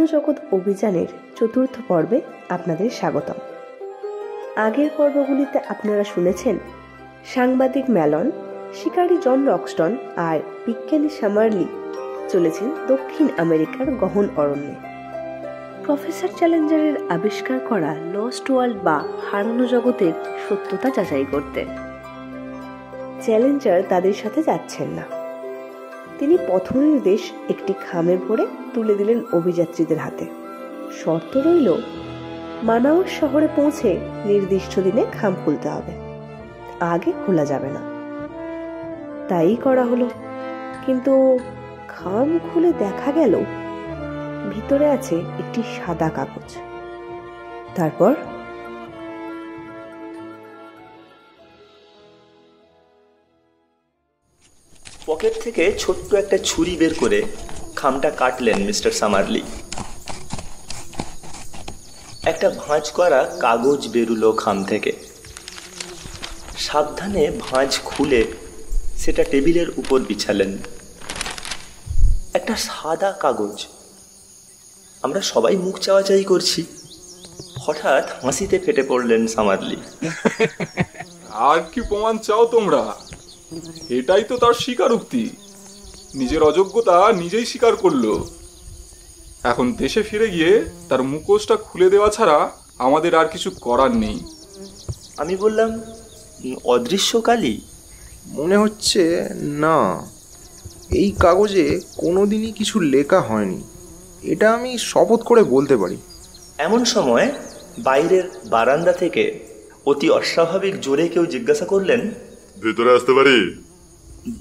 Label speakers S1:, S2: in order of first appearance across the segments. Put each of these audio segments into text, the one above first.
S1: হারানো জগৎ অভিযানের চতুর্থ পর্বে আপনাদের স্বাগতম। আগের পর্বগুলিতে আপনারা শুনেছেন সাংবাদিক ম্যালন, শিকারী জন রক্সটন আর বিজ্ঞানী সামারলি চলেছেন দক্ষিণ আমেরিকার গহন অরণ্যে প্রফেসর চ্যালেঞ্জারের আবিষ্কার করা লস্ট ওয়ার্ল্ড বা হারানো জগতের সত্যতা যাচাই করতে। চ্যালেঞ্জার তাদের সাথে যাচ্ছেন না। তিনি পথনির্দেশ একটি খামে ভরে তুলে দিলেন অভিযাত্রীদের হাতে। শর্ত রইল, মানাউস শহরে পৌঁছে নির্দিষ্ট দিনে খাম খুলতে হবে, আগে খোলা যাবে না। তাই করা হলো, কিন্তু খাম খুলে দেখা গেল ভিতরে আছে একটি সাদা কাগজ। তারপর
S2: পকেট থেকে ছোট্ট একটা ছুরি বের করে খামটা কাটলেন মিস্টার সামারলি। একটা ভাঁজ করা কাগজ বেরুলো খাম থেকে। সাবধানে ভাঁজ খুলে সেটা টেবিলের উপর বিছালেন। একটা সাদা কাগজ। আমরা সবাই মুখ চাওয়াচাই করছি। হঠাৎ হাসিতে ফেটে পড়লেন সামারলি।
S3: আর কি প্রমাণ চাও তোমরা? এটাই তো তার স্বীকারোক্তি। নিজের অযোগ্যতা নিজেই স্বীকার করলো। এখন দেশে ফিরে গিয়ে তার মুখোশটা খুলে দেওয়া ছাড়া আমাদের আর কিছু করার নেই।
S2: আমি বললাম, অদৃশ্য কালি?
S4: মনে হচ্ছে না, এই কাগজে কোনোদিনই কিছু লেখা হয়নি, এটা আমি শপথ করে বলতে পারি।
S2: এমন সময় বাইরের বারান্দা থেকে অতি অস্বাভাবিক জোরে কেউ জিজ্ঞাসা করলেন,
S5: ভেতরে আসতে পারি?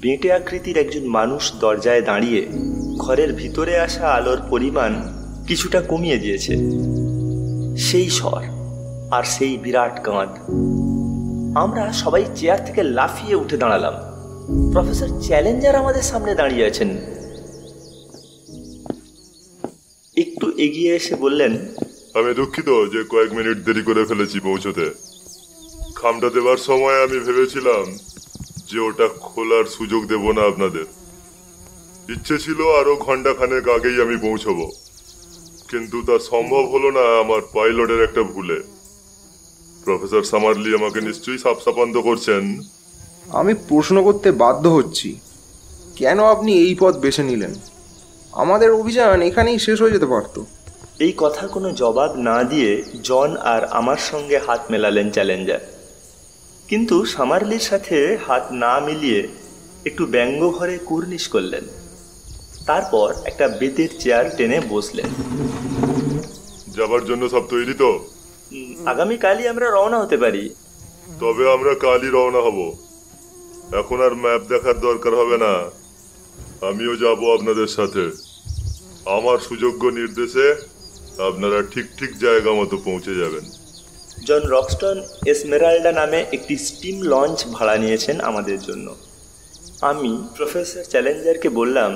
S2: বেঁটে আকৃতির একজন মানুষ দরজায় দাঁড়িয়ে ঘরের ভিতরে আসা আলোর পরিমাণ কিছুটা কমিয়ে দিয়েছে। সেই স্বর আর সেই বিরাট কাঁধ। আমরা সবাই চেয়ার থেকে লাফিয়ে উঠে দাঁড়ালাম। প্রফেসর চ্যালেঞ্জার আমাদের সামনে দাঁড়িয়ে আছেন। একটু এগিয়ে এসে বললেন,
S5: আমি দুঃখিত যে কয়েক মিনিট দেরি করে ফেলেছি পৌঁছতে। খামটা দেবার সময় আমি ভেবেছিলাম যে ওটা খোলার সুযোগ দেব না আপনাদের। ইচ্ছে ছিল আরো ঘন্টাখানেক আগেই আমি পৌঁছবো, কিন্তু তা সম্ভব হলো না আমার পাইলটের একটা ভুলে। প্রফেসর সামারলি আমাকে নিশ্চয়ই সাপসাপান্ত করছেন।
S4: আমি প্রশ্ন করতে বাধ্য হচ্ছি, কেন আপনি এই পথ বেছে নিলেন? আমাদের অভিযান এখানেই শেষ হয়ে যেতে পারত।
S2: এই কথার কোনো জবাব না দিয়ে জন আর আমার সঙ্গে হাত মেলালেন চ্যালেঞ্জার। কিন্তু সামারলির সাথে হাত না মিলিয়ে একটু ব্যঙ্গ ভরে কুর্নিশ করলেন। তারপর একটা বেতের চেয়ার টেনে বসলেন।
S5: যাবার জন্য সব তৈরি তো?
S2: আগামীকালই আমরা রওনা হতে পারি।
S5: তবে আমরা কালই রওনা হব। এখন আর ম্যাপ দেখার দরকার হবে না, আমিও যাব আপনাদের সাথে। আমার সুযোগ্য নির্দেশে আপনারা ঠিক ঠিক জায়গা মতো পৌঁছে যাবেন।
S2: জন রক্সটন এসমেরাল্ডা নামে একটি স্টিম লঞ্চ ভাড়া নিয়েছেন আমাদের জন্য। আমি প্রফেসর চ্যালেঞ্জারকে বললাম,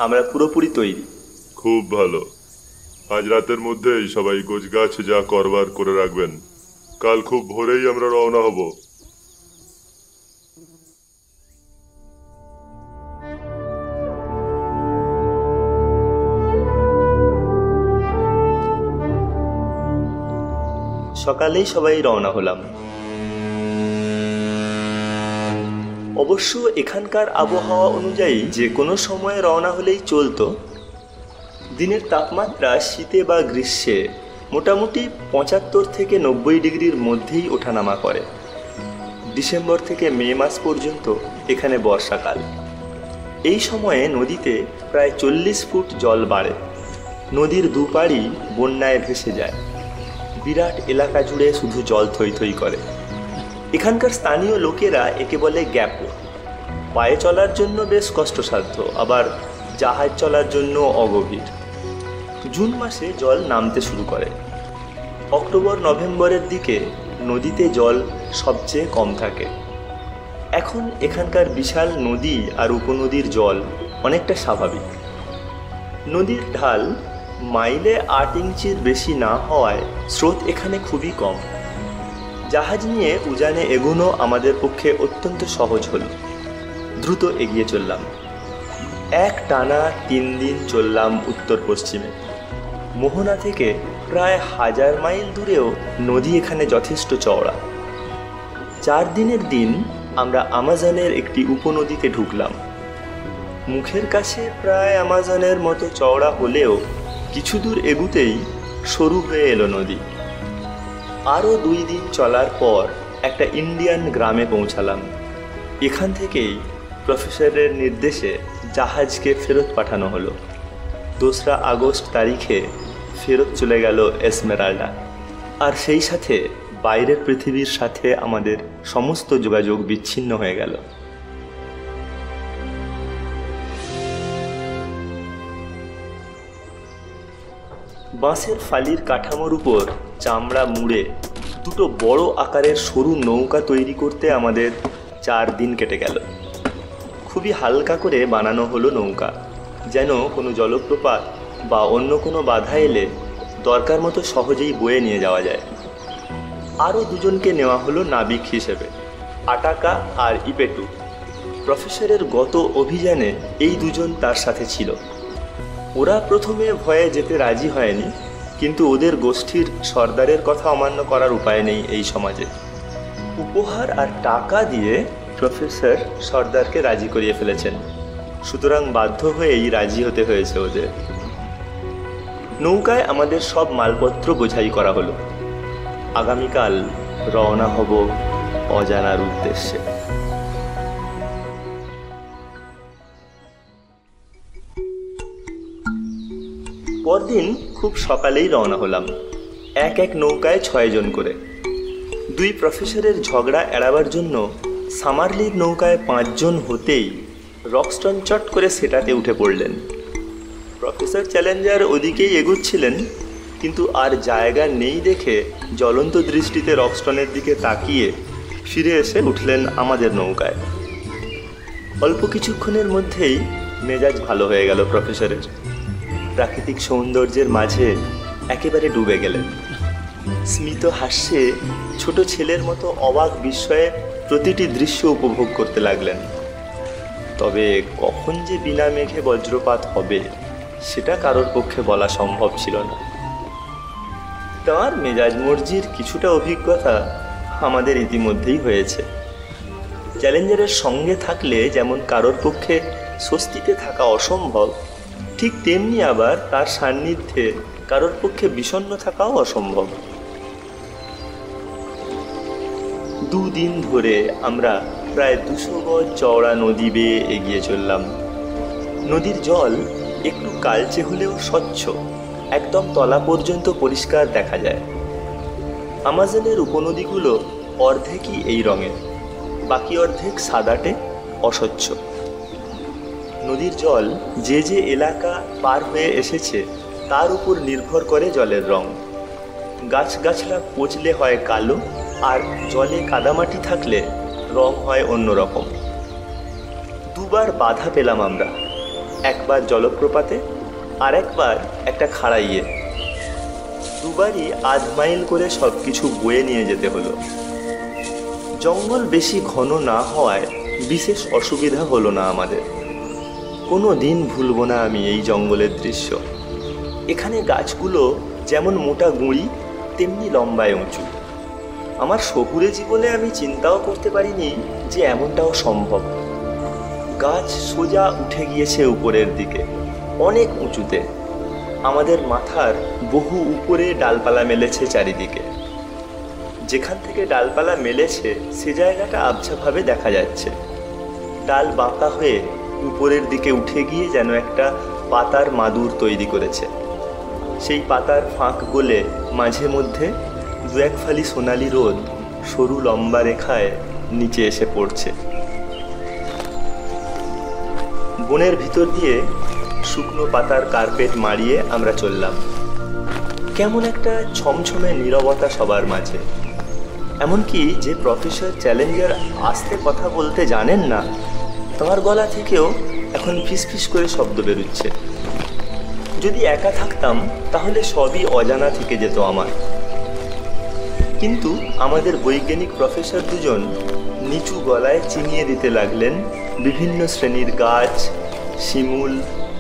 S2: আমরা পুরোপুরি তৈরি।
S5: খুব ভালো। আজ রাতের মধ্যেই সবাই গোছগাছ যা করবার করে রাখবেন। কাল খুব ভোরেই আমরা রওনা হব।
S2: সকালেই সবাই রওনা হলাম। অবশ্য এখানকার আবহাওয়া অনুযায়ী যে কোনো সময়ে রওনা হলেই চলতো। দিনের তাপমাত্রা শীতে বা গ্রীষ্মে মোটামুটি 75 থেকে 90 ডিগ্রির মধ্যেই ওঠানামা করে। ডিসেম্বর থেকে মে মাস পর্যন্ত এখানে বর্ষাকাল। এই সময়ে নদীতে প্রায় 40 ফুট জল বাড়ে। নদীর দুপাড়ই বন্যায় ভেসে যায়। বিরাট এলাকা জুড়ে শুধু জল থই থই করে। এখানকার স্থানীয় লোকেরা একে বলে গ্যাপো। পায়ে চলার জন্য বেশ কষ্টসাধ্য, আবার জাহাজ চলার জন্য অগভীর। জুন মাসে জল নামতে শুরু করে। অক্টোবর নভেম্বরের দিকে নদীতে জল সবচেয়ে কম থাকে। এখন এখানকার বিশাল নদী আর উপনদীর জল অনেকটা স্বাভাবিক। নদীর ঢাল মাইলে 8 ইঞ্চির বেশি না হওয়ায় স্রোত এখানে খুবই কম। জাহাজ নিয়ে উজানে এগোনো আমাদের পক্ষে অত্যন্ত সহজ হল। দ্রুত এগিয়ে চললাম। এক টানা 3 দিন চললাম উত্তর পশ্চিমে। মোহনা থেকে প্রায় 1000 মাইল দূরেও নদী এখানে যথেষ্ট চওড়া। 4 দিনের দিন আমরা আমাজনের একটি উপনদীতে ঢুকলাম। মুখের কাছে প্রায় আমাজনের মতো চওড়া হলেও কিছু দূর এগুতেই সরু হয়ে এলো নদী। আরও 2 দিন চলার পর একটা ইন্ডিয়ান গ্রামে পৌঁছালাম। এখান থেকেই প্রফেসরের নির্দেশে জাহাজকে ফেরত পাঠানো হলো। 2 আগস্ট তারিখে ফেরত চলে গেল এসমেরাল্ডা, আর সেই সাথে বাইরের পৃথিবীর সাথে আমাদের সমস্ত যোগাযোগ বিচ্ছিন্ন হয়ে গেল। বাঁশের ফালির কাঠামোর উপর চামড়া মুড়ে 2 বড় আকারের সরু নৌকা তৈরি করতে আমাদের 4 দিন কেটে গেল। খুবই হালকা করে বানানো হলো নৌকা, যেন কোনো জলপ্রপাত বা অন্য কোনো বাধা এলে দরকার মতো সহজেই বয়ে নিয়ে যাওয়া যায়। আরও 2 জনকে নেওয়া হলো নাবিক হিসেবে, আটাকা আর ইপেটু। প্রফেসরের গত অভিযানে এই 2 জন তার সাথে ছিল। ওরা প্রথমে ভয়ে যেতে রাজি হয়নি, কিন্তু ওদের গোষ্ঠীর সর্দারের কথা অমান্য করার উপায় নেই এই সমাজে। উপহার আর টাকা দিয়ে প্রফেসর সর্দারকে রাজি করিয়ে ফেলেছেন, সুতরাং বাধ্য হয়েই রাজি হতে হয়েছে ওদের। নৌকায় আমাদের সব মালপত্র বোঝাই করা হলো। আগামীকাল রওনা হব অজানার উদ্দেশ্যে। পরদিন খুব সকালেই রওনা হলাম, এক নৌকায় 6 জন করে। 2 প্রফেসরের ঝগড়া এড়াবার জন্য সামারলির নৌকায় 5 জন হতেই রক্সটন চট করে সেটাতে উঠে পড়লেন। প্রফেসর চ্যালেঞ্জার ওদিকেই এগুচ্ছিলেন, কিন্তু আর জায়গা নেই দেখে জ্বলন্ত দৃষ্টিতে রক্সটনের দিকে তাকিয়ে ফিরে এসে উঠলেন আমাদের নৌকায়। অল্প কিছুক্ষণের মধ্যেই মেজাজ ভালো হয়ে গেল প্রফেসরের। প্রাকৃতিক সৌন্দর্যের মাঝে একেবারে ডুবে গেলেন। স্মিত হাস্যে ছোট ছেলের মতো অবাক বিস্ময়ে প্রতিটি দৃশ্য উপভোগ করতে লাগলেন। তবে কখন যে বিনা মেঘে বজ্রপাত হবে সেটা কারোর পক্ষে বলা সম্ভব ছিল না। তাঁর মেজাজ মর্জির কিছুটা অভিজ্ঞতা আমাদের ইতিমধ্যেই হয়েছে। চ্যালেঞ্জারের সঙ্গে থাকলে যেমন কারোর পক্ষে স্বস্তিতে থাকা অসম্ভব, ঠিক তেমনি আবার তার সান্নিধ্যে কারোর পক্ষে বিষণ্ণ থাকাও অসম্ভব। 2 দিন ধরে আমরা প্রায় 200 গজ চওড়া নদী বেয়ে এগিয়ে চললাম। নদীর জল একটু কালচে হলেও স্বচ্ছ, একদম তলা পর্যন্ত পরিষ্কার দেখা যায়। আমাজনের উপনদীগুলো অর্ধেকই এই রঙের, বাকি অর্ধেক সাদাটে অস্বচ্ছ। নদীর জল যে যে এলাকা পার হয়ে এসেছে তার উপর নির্ভর করে জলের রং। গাছগাছলা পচলে হয় কালো, আর জলে কাদামাটি থাকলে রং হয় অন্যরকম। 2 বার বাধা পেলাম আমরা, একবার জলপ্রপাতে আর একবার একটা খাড়াইয়ে। 2 বারই আধ মাইল করে সব কিছু বয়ে নিয়ে যেতে হলো। জঙ্গল বেশি ঘন না হওয়ায় বিশেষ অসুবিধা হলো না আমাদের। কোনো দিন ভুলব না আমি এই জঙ্গলের দৃশ্য। এখানে গাছগুলো যেমন মোটা গুঁড়ি তেমনি লম্বায় উঁচু। আমার শহুরে জীবনে আমি চিন্তাও করতে পারিনি যে এমনটাও সম্ভব। গাছ সোজা উঠে গিয়েছে উপরের দিকে, অনেক উঁচুতে। আমাদের মাথার বহু উপরে ডালপালা মেলেছে চারিদিকে। যেখান থেকে ডালপালা মেলেছে সে জায়গাটা আবছাভাবে দেখা যাচ্ছে। ডাল বাঁকা হয়ে উপরের দিকে উঠে গিয়ে যেন একটা পাতার মাদুর তৈরি করেছে। সেই পাতার ফাঁক গলে মাঝে মধ্যে 2-1 ফালি সোনালি রোদ সরু লম্বা রেখায় নিচে এসে পড়ছে। বনের ভিতর দিয়ে শুকনো পাতার কার্পেট মারিয়ে আমরা চললাম। কেমন একটা ছমছমে নীরবতা সবার মাঝে। এমনকি যে প্রফেসর চ্যালেঞ্জার আস্তে কথা বলতে জানেন না, তাঁর গলা থেকেও এখন ফিসফিস করে শব্দ বেরোচ্ছে। যদি একা থাকতাম তাহলে সবই অজানা থেকে যেত আমার। কিন্তু আমাদের বৈজ্ঞানিক প্রফেসর 2 জন নিচু গলায় চিনিয়ে দিতে লাগলেন বিভিন্ন শ্রেণীর গাছ, শিমুল,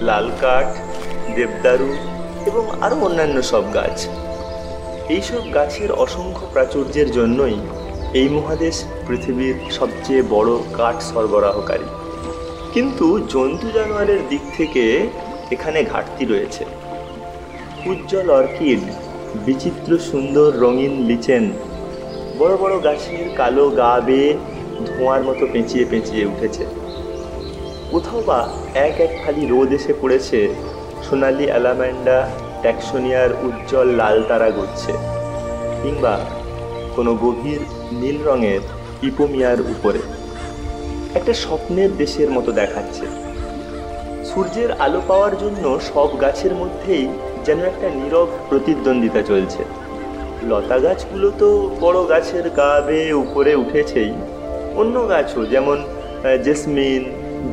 S2: লাল কাঠ, দেবদারু, এবং আরও অন্যান্য সব গাছ। এইসব গাছের অসংখ্য প্রাচুর্যের জন্যই এই মহাদেশ পৃথিবীর সবচেয়ে বড় কাঠ সরবরাহকারী। কিন্তু জন্তু জানোয়ারের দিক থেকে এখানে ঘাটতি রয়েছে। উজ্জ্বল অর্কিড, বিচিত্র সুন্দর রঙিন লিচেন, বড় বড় গাছের কালো গা বেয়ে ধোঁয়ার মতো পেঁচিয়ে পেঁচিয়ে উঠেছে। কোথাও বা এক এক ফালি রোদ এসে পড়েছে সোনালি অ্যালামেন্ডা ট্যাক্সোনিয়ার উজ্জ্বল লাল তারা গুচ্ছে, কিংবা কোনো গভীর নীল রঙের ইপোমিয়ার উপরে। একটা স্বপ্নের দেশের মতো দেখাচ্ছে। সূর্যের আলো পাওয়ার জন্য সব গাছের মধ্যেই যেন একটা নীরব প্রতিদ্বন্দ্বিতা চলছে। লতা গাছগুলো তো বড় গাছের গা বেয়ে উপরে উঠেছেই, অন্য গাছও যেমন জেসমিন,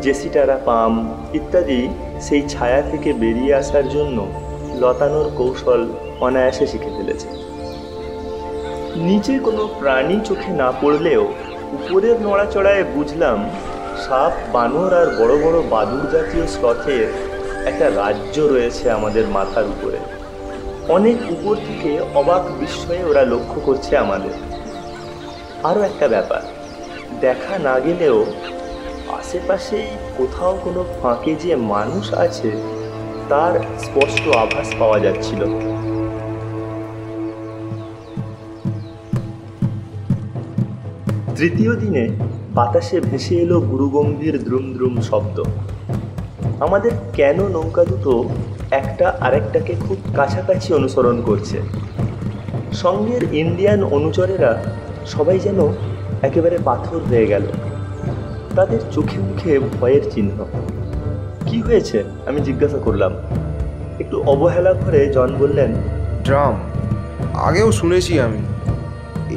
S2: জেসিটারা পাম ইত্যাদি সেই ছায়া থেকে বেরিয়ে আসার জন্য লতানোর কৌশল অনায়াসে শিখে ফেলেছে। নিচে কোনো প্রাণী চোখে না পড়লেও উপরের নড়াচড়ায় বুঝলাম সাপ, বানর আর বড় বড় বাদুড় জাতীয় স্লথের একটা রাজ্য রয়েছে আমাদের মাথার উপরে। অনেক উপর থেকে অবাক বিস্ময়ে ওরা লক্ষ্য করছে আমাদের। আরও একটা ব্যাপার, দেখা না গেলেও আশেপাশেই কোথাও কোনো ফাঁকে যে মানুষ আছে তার স্পষ্ট আভাস পাওয়া যাচ্ছিল। তৃতীয় দিনে বাতাসে ভেসে এলো গুরুগম্ভীর দ্রুম দ্রুম শব্দ। আমাদের কেন নৌকা দুটো একটা আরেকটাকে খুব কাছাকাছি অনুসরণ করছে। সঙ্গের ইন্ডিয়ান অনুচরেরা সবাই যেন একেবারে পাথর হয়ে গেল। তাদের চোখে মুখে ভয়ের চিহ্ন। কি হয়েছে আমি জিজ্ঞাসা করলাম। একটু অবহেলা করে জন বললেন,
S4: ড্রাম। আগেও শুনেছি আমি,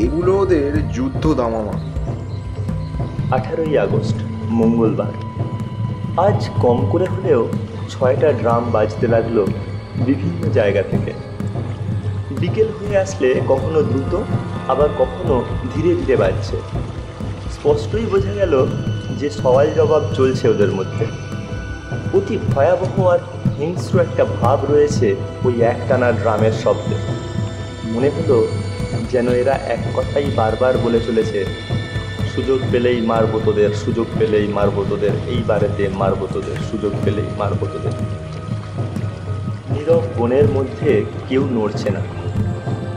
S4: এগুলো ওদের যুদ্ধ দামামা।
S2: 18ই আগস্ট মঙ্গলবার। আজ কম করে হলেও 6টা ড্রাম বাজতে লাগলো বিভিন্ন জায়গা থেকে। বিকেল হয়ে আসলে কখনো দ্রুত আবার কখনো ধীরে ধীরে বাজছে। স্পষ্টই বোঝা গেল যে সওয়াল জবাব চলছে ওদের মধ্যে। অতি ভয়াবহ আর হিংস্র একটা ভাব রয়েছে ওই একটানা ড্রামের শব্দে। মনে হলো যেন এরা এক কথাই বারবার বলে চলেছে, সুযোগ পেলেই মারবো তোদের, সুযোগ পেলেই মারবো তোদের, এইবারেতে মারবো তোদের, সুযোগ পেলেই মারবো তোদের। নীরব বনের মধ্যে কেউ নড়ছে না।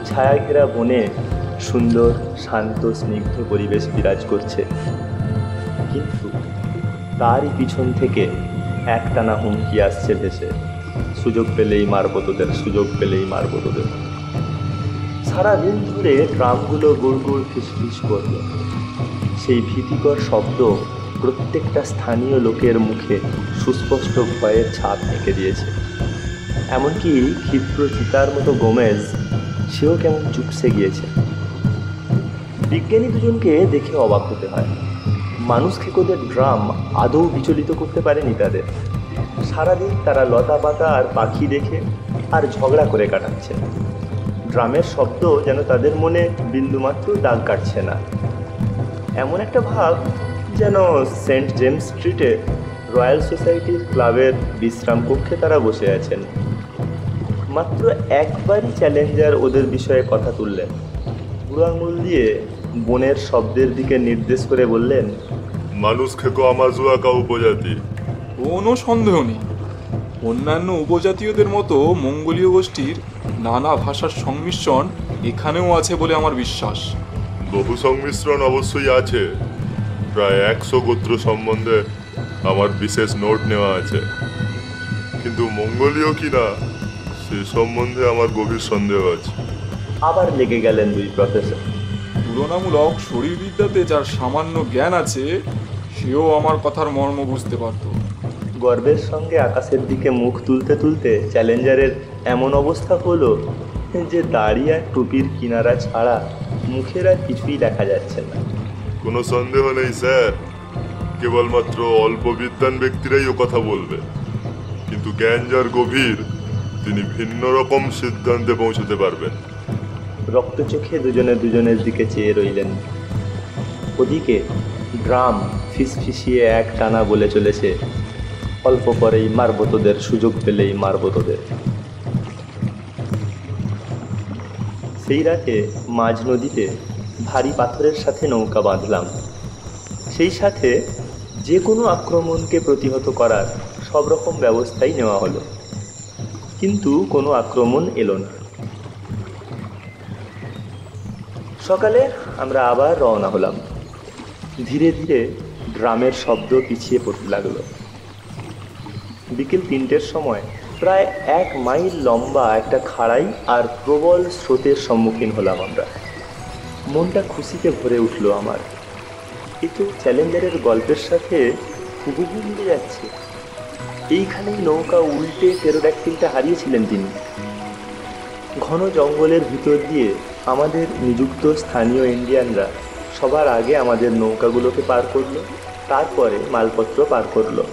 S2: ছায়া ঘেরা বনে সুন্দর শান্ত স্নিগ্ধ পরিবেশ বিরাজ করছে, কিন্তু তারই পিছন থেকে একটানা হুমকি আসছে ভেসে, সুযোগ পেলেই মারবো তোদের, সুযোগ পেলেই মারবো তোদের। সারাদিন ধরে ড্রামগুলো গুড় গুড় ফিসফিস করল। সেই ভীতিকর শব্দ প্রত্যেকটা স্থানীয় লোকের মুখে সুস্পষ্ট ভয়ের ছাপ এঁকে দিয়েছে। এমনকি ক্ষিপ্র চিতার মতো গোমেজ, সেও কেমন চুপসে গিয়েছে। বিজ্ঞানী দুজনকে দেখে অবাক হতে হয়। মানুষ খেকোদের ড্রাম আদৌ বিচলিত করতে পারেনি তাদের। সারাদিন তারা লতা পাতা আর পাখি দেখে আর ঝগড়া করে কাটাচ্ছে। ড্রামের শব্দ যেন তাদের মনে বিন্দুমাত্র দাগ কাটছে না। এমন একটা ভাব যেন সেন্ট জেমস স্ট্রিটে রয়্যাল সোসাইটির ক্লাবের বিশ্রাম কক্ষে তারা বসে আছেন। মাত্র একবারই চ্যালেঞ্জার ওদের বিষয়ে কথা তুললেন। বুড়ো আঙুল দিয়ে বনের শব্দের দিকে নির্দেশ করে বললেন,
S5: মানুষ খেকো আমাজুয়াকা উপজাতি।
S3: কোনো সন্দেহ নেই, অন্যান্য উপজাতীয়দের মতো মঙ্গোলীয় গোষ্ঠীর নানা ভাষার সংমিশ্রণ এখানেও আছে বলে আমার বিশ্বাস।
S5: বহু সংমিশ্রণ অবশ্যই আছে। প্রায় 100 গোত্র সম্বন্ধে আমার বিশেষ নোট নেওয়া আছে, কিন্তু মঙ্গোলীয় কিনা সে সম্বন্ধে আমার গভীর সন্দেহ আছে।
S2: আবার লেগে গেলেন দুই প্রফেসর।
S3: তুলনামূলক শরীরবিদ্যাতে যার সামান্য জ্ঞান আছে সেও আমার কথার মর্ম বুঝতে পারত।
S2: গর্বের সঙ্গে আকাশের দিকে মুখ তুলতে তুলতে চ্যালেঞ্জারের এমন অবস্থা হলো যে দাড়ি আর টুপির কিনারা ছাড়া মুখের আর কিছুই দেখা যাচ্ছে না।
S5: কোনো সন্দেহ নেই স্যার, কেবলমাত্র অল্প বিদ্বান ব্যক্তিরাই ও কথা বলবে, কিন্তু জ্ঞান যার গভীর তিনি ভিন্ন রকম সিদ্ধান্তে পৌঁছতে পারবেন।
S2: রক্তচোখে দুজনে দুজনের দিকে চেয়ে রইলেন। ওদিকে ড্রাম ফিসফিসিয়ে এক টানা বলে চলেছে, অল্প পরেই মারবো তোদের, সুযোগ পেলেই মারবো তোদের। সেই রাতে মাঝ নদীতে ভারী পাথরের সাথে নৌকা বাঁধলাম। সেই সাথে যে কোনো আক্রমণকে প্রতিহত করার সব রকম ব্যবস্থাই নেওয়া হলো, কিন্তু কোনো আক্রমণ এলো না। সকালে আমরা আবার রওনা হলাম। ধীরে ধীরে ড্রামের শব্দ পিছিয়ে পড়তে লাগলো। বিকেল 3টের সময় প্রায় 1 মাইল লম্বা একটা খাড়াই আর প্রবল স্রোতের সম্মুখীন হলাম আমরা। মনটা খুশিতে ভরে উঠল আমার। কিন্তু চ্যালেঞ্জারের গল্পের সাথে হুবহু মিলে যাচ্ছে। এইখানেই নৌকা উল্টে টেরোড্যাক্টিলটা হারিয়েছিলেন তিনি। ঘন জঙ্গলের ভিতর দিয়ে আমাদের নিযুক্ত স্থানীয় ইন্ডিয়ানরা সবার আগে আমাদের নৌকাগুলোকে পার করলো, তারপরে মালপত্র পার করলো।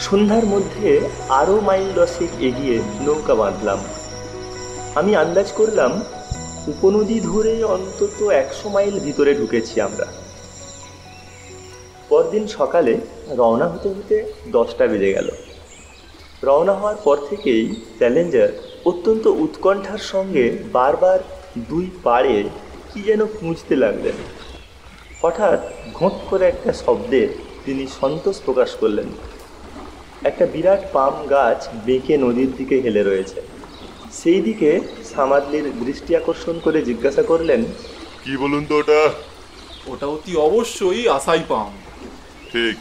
S2: সন্ধ্যার মধ্যে আরও মাইল 10 এগিয়ে নৌকা বাঁধলাম। আমি আন্দাজ করলাম উপনদী ধরে অন্তত 100 মাইল ভিতরে ঢুকেছি আমরা। পরদিন সকালে রওনা হতে হতে 10টা বেজে গেল। রওনা হওয়ার পর থেকেই চ্যালেঞ্জার অত্যন্ত উৎকণ্ঠার সঙ্গে বারবার 2 পাড়ে কি যেন খুঁজতে লাগলেন। হঠাৎ ঘোঁট করে একটা শব্দে তিনি সন্তোষ প্রকাশ করলেন। একটা বিরাট পাম গাছ বেঁকে নদীর দিকে হেলে রয়েছে। সেই দিকে সামাদলির দৃষ্টি আকর্ষণ করে জিজ্ঞাসা করলেন,
S5: কি বলুন তো ওটা?
S3: ওটা অতি অবশ্যই আসাই পাম।
S5: ঠিক,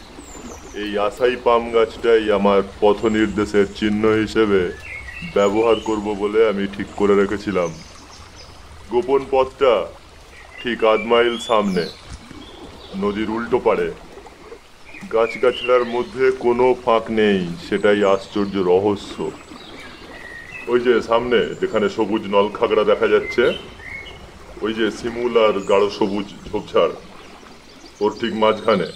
S5: এই আসাই পাম গাছটাই আমার পথ নির্দেশের চিহ্ন হিসেবে ব্যবহার করব বলে আমি ঠিক করে রেখেছিলাম। গোপন পথটা ঠিক 1/2 মাইল সামনে, নদীর উল্টো পাড়ে। গাছগাছড়ার মধ্যে কোনো ফাঁক নেই, সেটাই আশ্চর্য রহস্য। ওই যে সামনে যেখানে সবুজ নলখাগড়া দেখা যাচ্ছে, ওই যে শিমুল আর গাঢ় সবুজ ঝোপঝাড়, ওর ঠিক মাঝখানে,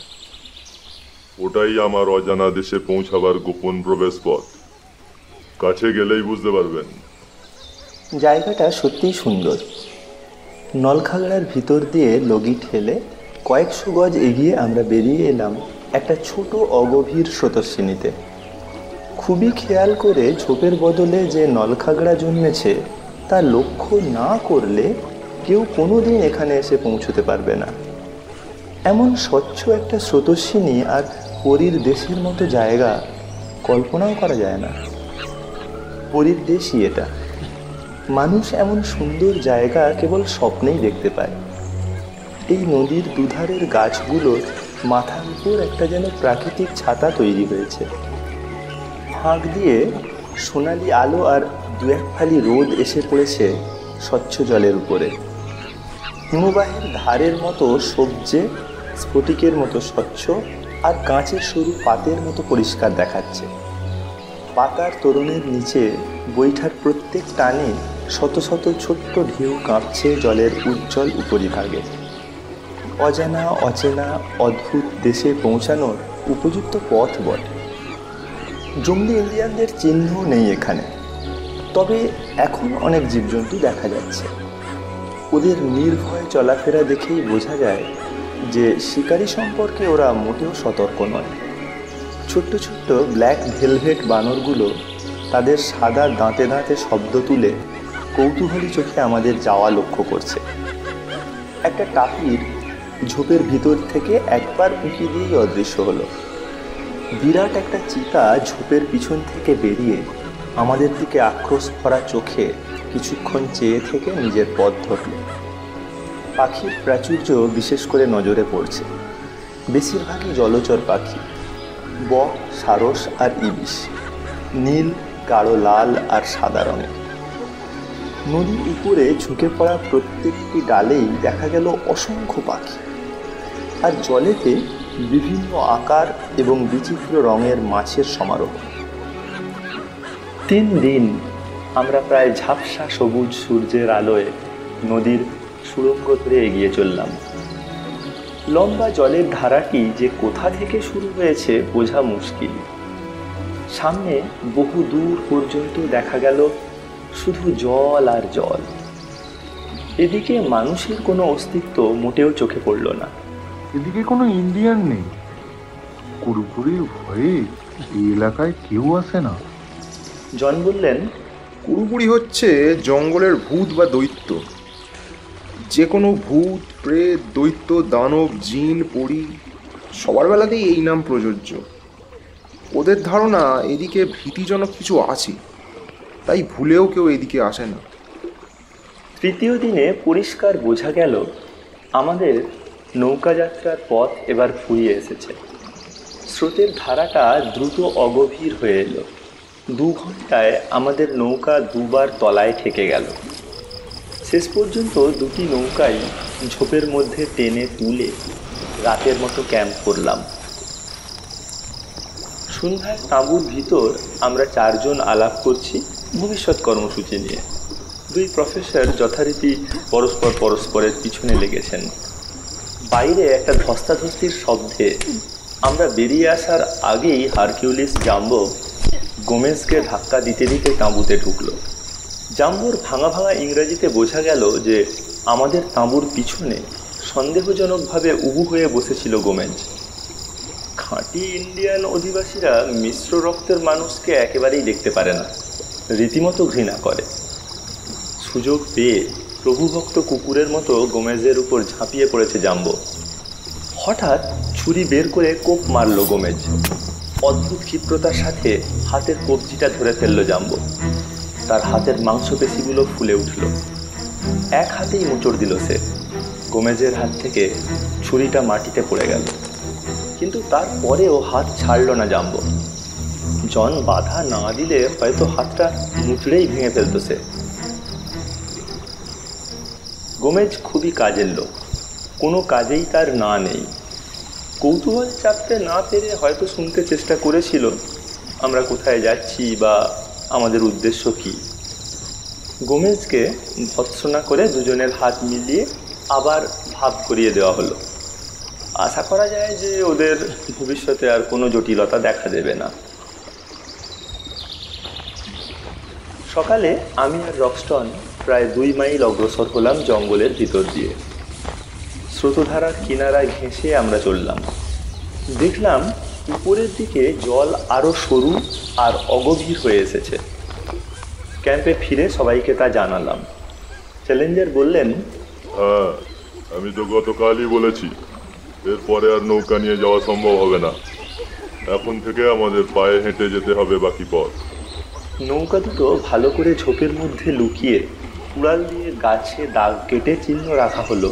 S5: ওটাই আমার অজানা দেশে পৌঁছাবার গোপন প্রবেশ পথ। কাছে গেলেই বুঝতে পারবেন।
S2: জায়গাটা সত্যিই সুন্দর। নলখাগড়ার ভিতর দিয়ে লগি ঠেলে কয়েকশো গজ এগিয়ে আমরা বেরিয়ে এলাম একটা ছোট অগভীর স্রোতস্বিনীতে। খুবই খেয়াল করে ঝোপের বদলে যে নলখাগড়া জন্মেছে তা লক্ষ্য না করলে কেউ কোনোদিন এখানে এসে পৌঁছতে পারবে না। এমন স্বচ্ছ একটা স্রোতস্বিনী আর পরীর দেশের মতো জায়গা কল্পনাও করা যায় না। পরীর দেশই এটা। মানুষ এমন সুন্দর জায়গা কেবল স্বপ্নেই দেখতে পায়। এই নদীর দুধারের গাছগুলোর মাথার উপর একটা যেন প্রাকৃতিক ছাতা তৈরি হয়েছে। ফাঁক দিয়ে সোনালি আলো আর 2-1 ফালি রোদ এসে পড়েছে স্বচ্ছ জলের উপরে। হিমবাহের ধারের মতো সবজে স্ফটিকের মতো স্বচ্ছ আর কাঁচের সরু পাতের মতো পরিষ্কার দেখাচ্ছে। পাতার তোরণের নিচে বৈঠার প্রত্যেক টানে শত শত ছোট্ট ঢেউ কাঁপছে জলের উজ্জ্বল উপরিভাগে। অজানা অচেনা অদ্ভুত দেশে পৌঁছানোর উপযুক্ত পথ বটে। জঙ্গলি ইন্ডিয়ানদের চিহ্ন নেই এখানে, তবে এখন অনেক জীবজন্তু দেখা যাচ্ছে। ওদের নির্ভয় চলাফেরা দেখেই বোঝা যায় যে শিকারি সম্পর্কে ওরা মোটেও সতর্ক নয়। ছোট্ট ছোট্ট ব্ল্যাক ভেলভেট বানরগুলো তাদের সাদা দাঁতে দাঁতে শব্দ তুলে কৌতূহলী চোখে আমাদের যাওয়া লক্ষ্য করছে। একটা টাপির ঝোপের ভিতর থেকে একবার উঁকি দিয়েই অদৃশ্য হলো। বিরাট একটা চিতা ঝোপের পিছন থেকে বেরিয়ে আমাদের দিকে আক্রোশ ভরা চোখে কিছুক্ষণ চেয়ে থেকে নিজের পথ ধরল। পাখির প্রাচুর্য বিশেষ করে নজরে পড়ছে। বেশিরভাগই জলচর পাখি, বক, সারস আর ইলিশ, নীল, গাঢ় লাল আর সাদা রঙের। নদীর উপরে ঝুঁকে পড়া প্রত্যেকটি ডালেই দেখা গেল অসংখ্য পাখি, আর জলেতে বিভিন্ন আকার এবং বিচিত্র রঙের মাছের সমারোহ। 3 দিন আমরা প্রায় ঝাপসা সবুজ সূর্যের আলোয় নদীর সুড়ঙ্গ ধরে এগিয়ে চললাম। লম্বা জলের ধারাটি যে কোথা থেকে শুরু হয়েছে বোঝা মুশকিল। সামনে বহু দূর পর্যন্ত দেখা গেল শুধু জল আর জল। এদিকে মানুষের কোনো অস্তিত্ব মোটেও চোখে পড়ল না।
S6: এদিকে কোনো ইন্ডিয়ান নেই। কুড়কুড়ির ভয়ে এই এলাকায় কেউ আসে না।
S2: জন বললেন,
S4: পুরোপুরি হচ্ছে জঙ্গলের ভূত বা দৈত্য। যে কোনো ভূত, প্রেত, দৈত্য, দানব, জিন, পরী সবার বেলাতেই এই নাম প্রযোজ্য। ওদের ধারণা এদিকে ভীতিজনক কিছু আছে, তাই ভুলেও কেউ এদিকে আসে না।
S2: তৃতীয় দিনে পরিষ্কার বোঝা গেল আমাদের নৌকাযাত্রার পথ এবার ফুরিয়ে এসেছে। স্রোতের ধারাটা দ্রুত অগভীর হয়ে এলো। 2 ঘন্টায় আমাদের নৌকা দুবার তলায় ঠেকে গেল। শেষ পর্যন্ত 2টি নৌকাই ঝোপের মধ্যে টেনে তুলে রাতের মতো ক্যাম্প করলাম। সন্ধ্যায় তাঁবুর ভিতর আমরা 4 জন আলাপ করছি ভবিষ্যৎ কর্মসূচি নিয়ে। 2 প্রফেসর যথারীতি পরস্পরের পিছনে লেগেছেন। বাইরে একটা ধস্তাধস্তির শব্দে আমরা বেরিয়ে আসার আগেই হারকিউলিস জাম্বো গোমেজকে ধাক্কা দিতে দিতে তাঁবুতে ঢুকলো। জাম্বোর ভাঙা ভাঙা ইংরেজিতে বোঝা গেল যে আমাদের তাঁবুর পিছনে সন্দেহজনকভাবে উবু হয়ে বসেছিল গোমেজ। খাঁটি ইন্ডিয়ান অধিবাসীরা মিশ্র রক্তের মানুষকে একেবারেই দেখতে পারে না, রীতিমতো ঘৃণা করে। সুযোগ পেয়ে প্রভুভক্ত কুকুরের মতো গোমেজের উপর ঝাঁপিয়ে পড়েছে জাম্বো। হঠাৎ ছুরি বের করে কোপ মারল গোমেজ। অদ্ভুত ক্ষিপ্রতার সাথে হাতের কবজিটা ধরে ফেলল জাম্বো। তার হাতের মাংসপেশিগুলো ফুলে উঠল। এক হাতেই মোচড় দিল সে। গোমেজের হাত থেকে ছুরিটা মাটিতে পড়ে গেল, কিন্তু তারপরেও হাত ছাড়ল না জাম্বো। জন বাধা না দিলে হয়তো হাতটা মুচড়েই ভেঙে ফেলত সে। গোমেজ খুবই কাজের লোক, কোনো কাজেই তার না নেই। কৌতূহল চাপতে না পেরে হয়তো শুনতে চেষ্টা করেছিল আমরা কোথায় যাচ্ছি বা আমাদের উদ্দেশ্য কী। গোমেজকে ভৎসনা করে দুজনের হাত মিলিয়ে আবার ভাব করিয়ে দেওয়া হলো। আশা করা যায় যে ওদের ভবিষ্যতে আর কোনো জটিলতা দেখা দেবে না। সকালে আমি আর রক্সটন প্রায় 2 মাইল অগ্রসর হলাম জঙ্গলের ভিতর দিয়ে। স্রোতধারার কিনারায় ঘেঁষে আমরা চললাম। দেখলাম উপরের দিকে জল আরও সরু আর অগভীর হয়ে এসেছে। ক্যাম্পে ফিরে সবাইকে তা জানালাম। চ্যালেঞ্জার বললেন,
S5: হ্যাঁ, আমি তো গতকালই বলেছি এরপরে আর নৌকা নিয়ে যাওয়া সম্ভব হবে না। এখন থেকে আমাদের পায়ে হেঁটে যেতে হবে বাকি পথ।
S2: নৌকা দুটো ভালো করে ঝোপের মধ্যে লুকিয়ে কুড়াল দিয়ে গাছে দাগ কেটে চিহ্ন রাখা হলো,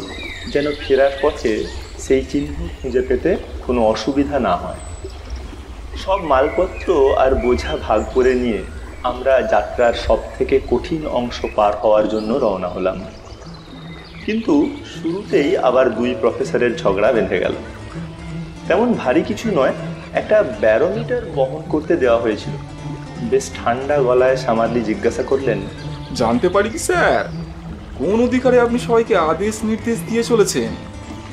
S2: যেন ফেরার পথে সেই চিহ্ন খুঁজে পেতে কোনো অসুবিধা না হয়। সব মালপত্র আর বোঝা ভাগ করে নিয়ে আমরা যাত্রার সব থেকে কঠিন অংশ পার হওয়ার জন্য রওনা হলাম। কিন্তু শুরুতেই আবার 2 প্রফেসরের ঝগড়া বেঁধে গেল। তেমন ভারী কিছু নয়, একটা ব্যারোমিটার বহন করতে দেওয়া হয়েছিল। বেশ ঠান্ডা গলায় সামাদলি জিজ্ঞাসা করলেন,
S3: জানতে পারি কি স্যার, কোন অধিকারে আপনি সবাইকে আদেশ নির্দেশ দিয়ে চলেছেন?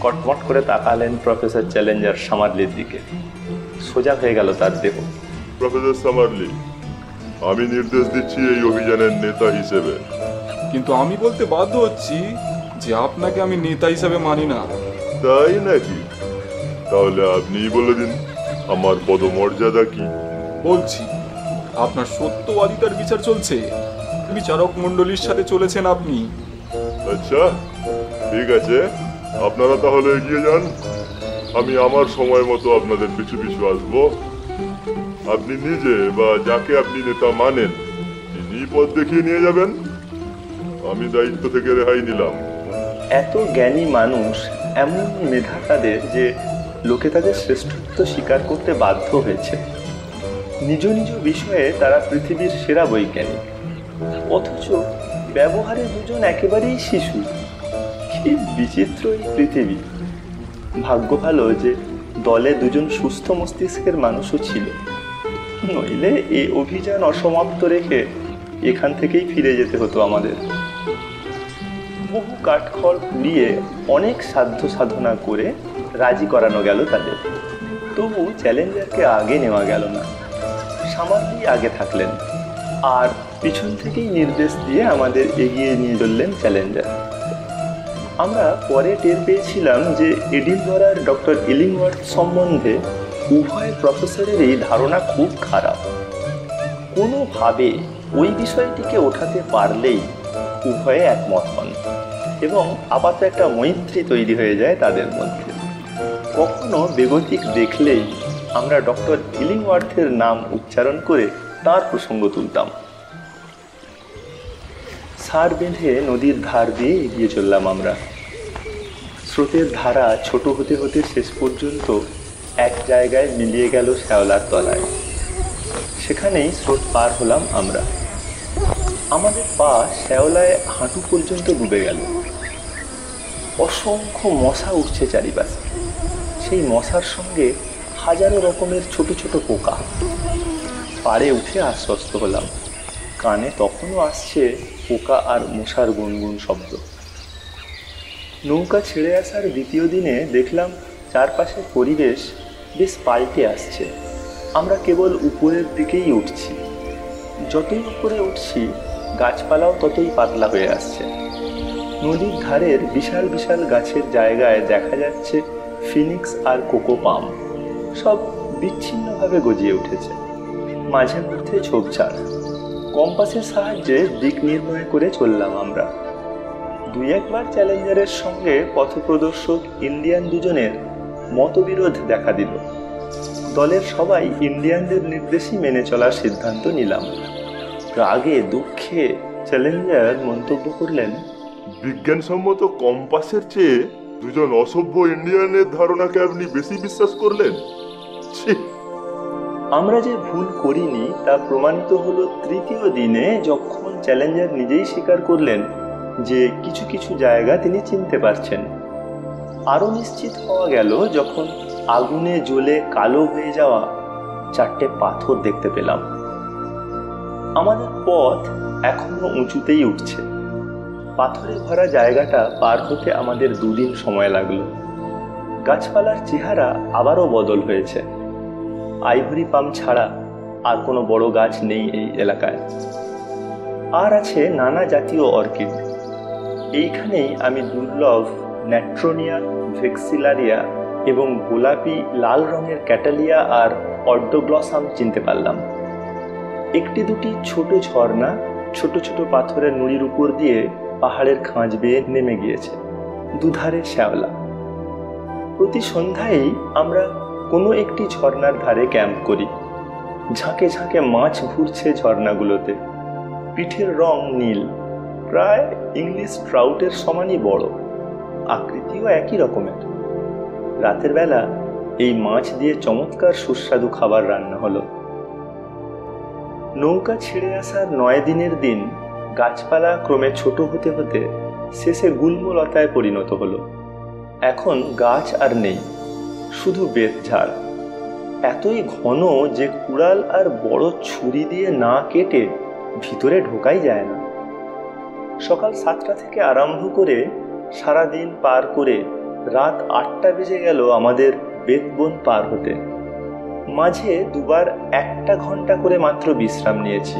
S2: কটমট করে তাকালেন প্রফেসর চ্যালেঞ্জার সামাদলির দিকে। সোজা হয়ে গেল তার দেহ।
S5: প্রফেসর সামারলি, আমি নির্দেশ দিচ্ছি এই অভিযানের নেতা হিসেবে।
S3: কিন্তু আমি বলতে বাধ্য হচ্ছি যে আপনাকে আমি নেতা হিসাবে মানি না।
S5: তাই নাকি? তাহলে আপনিই বলে দিন আমার পদমর্যাদা কি।
S3: বলছি, আপনার সত্যবাদিতার বিচার চলছে। বিচারক মণ্ডলীর সাথে চলেছেন আপনি।
S5: আচ্ছা, ঠিক আছে, আপনারা তাহলে এগিয়ে যান। আমি আমার সময় মতো আপনাদের পিছু পিছু আসবো। আপনি নিজে বা যাকে আপনি নেতা মানেন তিনি পথ দেখিয়ে নিয়ে যাবেন। আমি দায়িত্ব থেকে রেহাই নিলাম।
S2: এত জ্ঞানী মানুষ, এমন মেধা তাদের যে লোকে তাদের শ্রেষ্ঠত্ব স্বীকার করতে বাধ্য হয়েছে। নিজ নিজ বিষয়ে তারা পৃথিবীর সেরা বৈজ্ঞানিক, অথচ ব্যবহারে দুজন একেবারেই শিশু। কি বিচিত্র এই পৃথিবী! ভাগ্য ভালো যে দলে 2 সুস্থ মস্তিষ্কের মানুষও ছিল, নইলে এই অভিযান অসমাপ্ত রেখে এখান থেকেই ফিরে যেতে হতো আমাদের। বহু কাঠখড় পুড়িয়ে অনেক সাধ্য সাধনা করে রাজি করানো গেল তাদের। তবু চ্যালেঞ্জারকে আগে নেওয়া গেল না। সামাদলি আগে থাকলেন আর পিছন থেকেই নির্দেশ দিয়ে আমাদের এগিয়ে নিয়ে চললেন চ্যালেঞ্জার। আমরা পরে টের পেয়েছিলাম যে এডিনবরার ডক্টর ইলিংওয়ার্থ সম্বন্ধে উভয় প্রফেসরেরই ধারণা খুব খারাপ। কোনোভাবে ওই বিষয়টিকে ওঠাতে পারলেই উভয়ে একমত হন এবং আপাতত একটা মৈত্রী তৈরি হয়ে যায় তাদের মধ্যে। কখনো বেগতিক দেখলেই আমরা ডক্টর ইলিংওয়ার্থের নাম উচ্চারণ করে তার প্রসঙ্গ তুলতাম। সার বেঁধে নদীর ধার দিয়ে এগিয়ে চললাম আমরা। স্রোতের ধারা ছোট হতে হতে শেষ পর্যন্ত এক জায়গায় মিলিয়ে গেল শ্যাওলার তলায়। সেখানেই স্রোত পার হলাম আমরা। আমাদের পা শ্যাওলায় হাঁটু পর্যন্ত ডুবে গেল। অসংখ্য মশা উঠছে চারিপাশে, সেই মশার সঙ্গে হাজারো রকমের ছোট ছোট পোকা। পাড়ে উঠে আশ্বস্ত হলাম, কানে তখনও আসছে পোকা আর মশার গুনগুন শব্দ। নৌকা ছেড়ে আসার দ্বিতীয় দিনে দেখলাম চারপাশের পরিবেশ বেশ পাল্টে আসছে। আমরা কেবল উপরের দিকেই উঠছি। যতই উপরে উঠছি গাছপালাও ততই পাতলা হয়ে আসছে। নদীর ধারের বিশাল বিশাল গাছের জায়গায় দেখা যাচ্ছে ফিনিক্স আর কোকো পাম, সব বিচ্ছিন্নভাবে গজিয়ে উঠেছে। মাঝে মধ্যে ঝোপঝাড়। কম্পাসের সাহায্যে দিক নির্ণয় করে চললাম আমরা। দুই একবার চ্যালেঞ্জারের সঙ্গে পথপ্রদর্শক ইন্ডিয়ান দুজনের মতবিরোধ দেখা দিল। দলের সবাই ইন্ডিয়ানদের নির্দেশই মেনে চলার সিদ্ধান্ত নিলাম। রাগে দুঃখে চ্যালেঞ্জার মন্তব্য করলেন,
S5: বিজ্ঞানসম্মত কম্পাসের চেয়ে দুজন অসভ্য ইন্ডিয়ানের ধারণাকে আপনি বেশি বিশ্বাস করলেন। ছি!
S2: আমরা যে ভুল করিনি তা প্রমাণিত হলো তৃতীয় দিনে, যখন চ্যালেঞ্জার নিজেই স্বীকার করলেন যে কিছু কিছু জায়গা তিনি চিনতে পারছেন। আরও নিশ্চিত হওয়া গেল যখন আগুনে জ্বলে কালো হয়ে যাওয়া 4টে পাথর দেখতে পেলাম। আমাদের পথ এখনো উঁচুতেই উঠছে। পাথরে ভরা জায়গাটা পার হতে আমাদের 2 দিন সময় লাগলো। গাছপালার চেহারা আবারও বদল হয়েছে। আইভরি পাম ছাড়া আর কোনো বড় গাছ নেই এই এলাকায়। আর আছে নানা জাতীয় অর্কিড। এইখানেই আমি দুর্লভ ন্যাট্রোনিয়া ভেক্সিলারিয়া এবং গোলাপি লাল রঙের ক্যাটালিয়া আর অর্ডোগ্লসাম চিনতে পারলাম। একটি দুটি ছোট ঝর্ণা ছোট ছোট পাথরের নুড়ির উপর দিয়ে পাহাড়ের খাঁজ বেয়ে নেমে গিয়েছে। দুধারে শ্যাওলা। প্রতি সন্ধ্যায় আমরা কোনো একটি ঝর্ণার ধারে ক্যাম্প করি। ঝাঁকে ঝাঁকে মাছ ঘুরছে ঝর্ণাগুলোতে। পিঠের রং নীল, প্রায় ইংলিশ ট্রাউটের সমানই বড়। আকৃতিও একই রকমের। রাতের বেলা এই মাছ দিয়ে চমৎকার সুস্বাদু খাবার রান্না হলো। নৌকা ছেড়ে আসার 9 দিনের দিন গাছপালা ক্রমে ছোট হতে হতে শেষে গুল্মলতায় পরিণত হলো। এখন গাছ আর নেই, শুধু বেতঝাড়। এতই ঘন যে কুড়াল আর বড় ছুরি দিয়ে না কেটে ভিতরে ঢোকাই যায় না। সকাল 7টা থেকে আরম্ভ করে সারাদিন পার করে রাত 8টা বেজে গেল আমাদের বেতবন পার হতে। মাঝে 2বার 1টা ঘন্টা করে মাত্র বিশ্রাম নিয়েছি।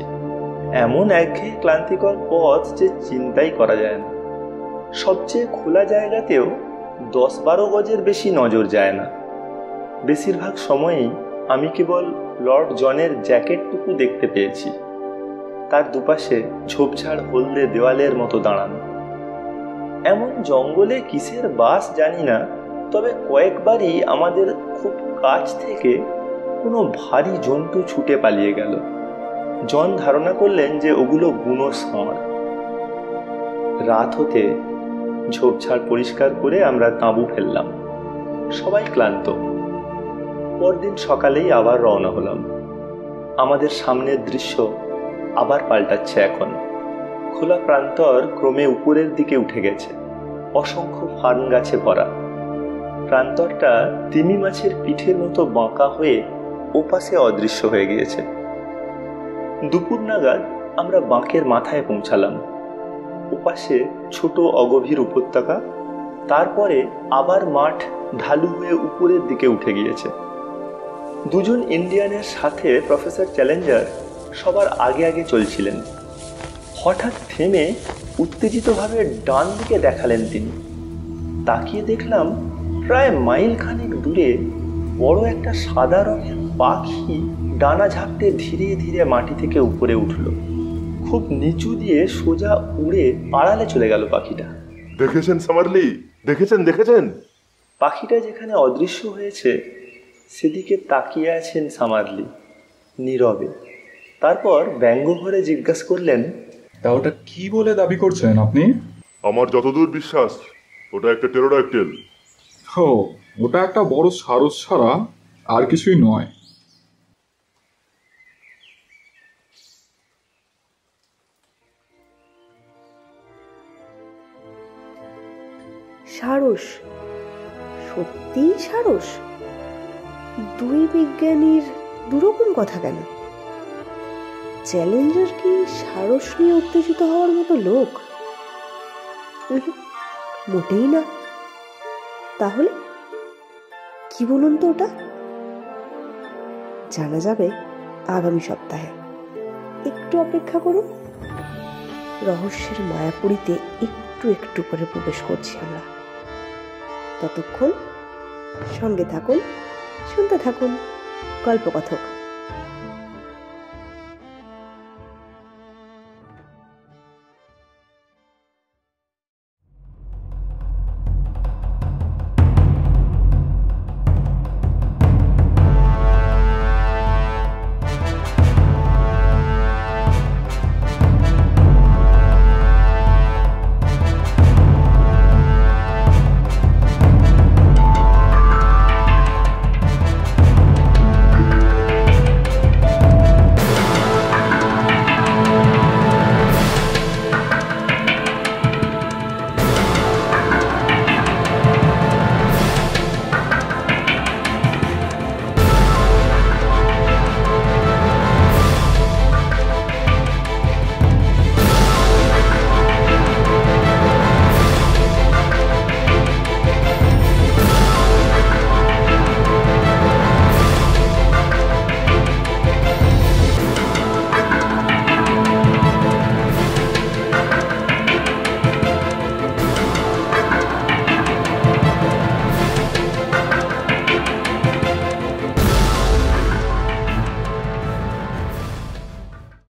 S2: এমন একঘেয়ে ক্লান্তিকর পথ যে চিন্তাই করা যায় না। সবচেয়ে খোলা জায়গাতেও 10-12 গজের বেশি নজর যায় না। বেশিরভাগ সময়ই আমি কেবল লর্ড জনের জ্যাকেটটুকু দেখতে পেয়েছি। তার দুপাশে ঝোপঝাড় হলদে দেওয়ালের মতো দাঁড়ানো। এমন জঙ্গলে কিসের বাস জানি না, তবে কয়েকবারই আমাদের খুব কাছ থেকে কোনো ভারী জন্তু ছুটে পালিয়ে গেল। জন ধারণা করলেন যে ওগুলো বুনো ষাঁড়। রাত হতে ঝোপঝাড় পরিষ্কার করে আমরা তাঁবু ফেললাম। সবাই ক্লান্ত। পরদিন সকালেই আবার রওনা হলাম। আমাদের সামনের দৃশ্য আবার পাল্টাচ্ছে এখন। খোলা প্রান্তর ক্রমে উপরের দিকে উঠে গেছে, অসংখ্য ফার্ন গাছে ভরা। প্রান্তরটা তিমি মাছের পিঠের মতো বাঁকা হয়ে ওপাশে অদৃশ্য হয়ে গিয়েছে। দুপুর নাগাদ আমরা বাঁকের মাথায় পৌঁছালাম। ওপাশে ছোট অগভীর উপত্যকা, তারপরে আবার মাঠ ঢালু হয়ে উপরের দিকে উঠে গিয়েছে। দুজন ইন্ডিয়ানের সাথে প্রফেসর চ্যালেঞ্জার সবার আগে আগে চলছিলেন। হঠাৎ থেমে উত্তেজিতভাবে ডান দিকে দেখালেন তিনি। তাকিয়ে দেখলাম প্রায় মাইল খানেক দূরে বড় একটা সাদা রঙের পাখি ডানা ঝাপটে ধীরে ধীরে মাটি থেকে উপরে উঠল। খুব নিচু দিয়ে সোজা উড়ে আড়ালে চলে গেল পাখিটা।
S5: দেখেছেন সামারলি, দেখেছেন?
S2: পাখিটা যেখানে অদৃশ্য হয়েছে সেদিকে তাকিয়ে আছেন সামারলি নীরবে। তারপর ব্যঙ্গ ভরে জিজ্ঞাসা করলেন,
S3: তা ওটা কি বলে দাবি করছেন আপনি?
S5: আমার যতদূর বিশ্বাস ওটা একটা টেরোডাক্টিল।
S3: ও, ওটা একটা বড় সারস ছাড়া আর কিছুই নয়।
S1: সারস? সত্যিই সারস? দুই বিজ্ঞানীর দুরকম কথা কেন? চ্যালেঞ্জার কি সারস নিয়ে উত্তেজিত হওয়ার মতো লোক? মোটেই না। তাহলে কি বলুন তো ওটা? জানা যাবে আগামী সপ্তাহে। একটু অপেক্ষা করুন। রহস্যের মায়াপুরীতে একটু একটু করে প্রবেশ করছি আমরা। ততক্ষণ সঙ্গে থাকুন, শুনতে থাকুন গল্পকথক।